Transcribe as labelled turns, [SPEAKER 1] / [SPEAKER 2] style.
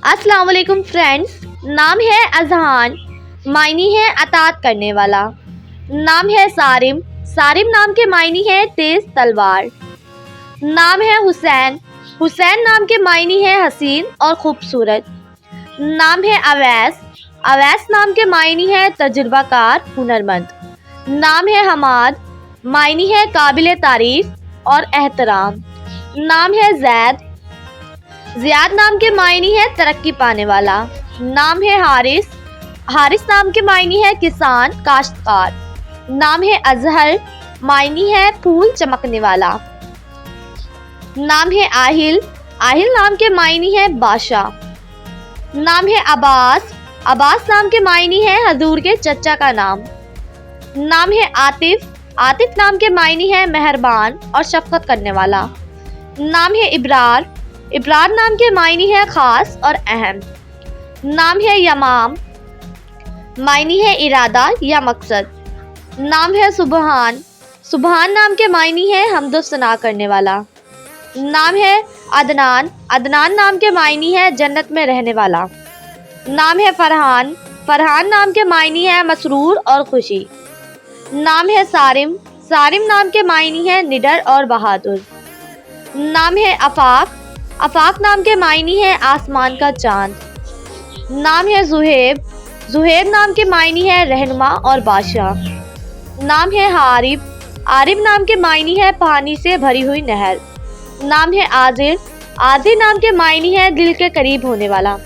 [SPEAKER 1] السلام علیکم فرینڈس، نام ہے اذہان، معنی ہے اطاعت کرنے والا۔ نام ہے صارم، صارم نام کے معنی ہے تیز تلوار۔ نام ہے حسین، حسین نام کے معنی ہے حسین اور خوبصورت۔ نام ہے اویس، اویس نام کے معنی ہے تجربہ کار، ہنرمند۔ نام ہے حماد، معنی ہے قابل تعریف اور احترام۔ نام ہے زید، زیاد نام کے معنی ہے ترقی پانے والا۔ نام ہے حارث، حارث نام کے معنی ہے کسان، کاشتکار۔ نام ہے اظہر، معنی ہے پھول چمکنے والا۔ نام ہے آہل، آہل نام کے معنی ہے بادشاہ۔ نام ہے عباس، عباس نام کے معنی ہے حضور کے چچا کا نام۔ نام ہے عاطف، عاطف نام کے معنی ہے مہربان اور شفقت کرنے والا۔ نام ہے ابرار، ابرار نام کے معنی ہے خاص اور اہم۔ نام ہے یمام، معنی ہے ارادہ یا مقصد۔ نام ہے سبحان، سبحان نام کے معنی ہے حمد و ثنا کرنے والا۔ نام ہے عدنان، عدنان نام کے معنی ہے جنت میں رہنے والا۔ نام ہے فرحان، فرحان نام کے معنی ہے مسرور اور خوشی۔ نام ہے صارم، صارم نام کے معنی ہے نڈر اور بہادر۔ نام ہے آفاق، آفاق نام کے معنی ہے آسمان کا چاند۔ نام ہے زہیب، زہیب نام کے معنی ہے رہنما اور بادشاہ۔ نام ہے عارب، عارب نام کے معنی ہے پانی سے بھری ہوئی نہر۔ نام ہے عاذر، عاذر نام کے معنی ہے دل کے قریب ہونے والا۔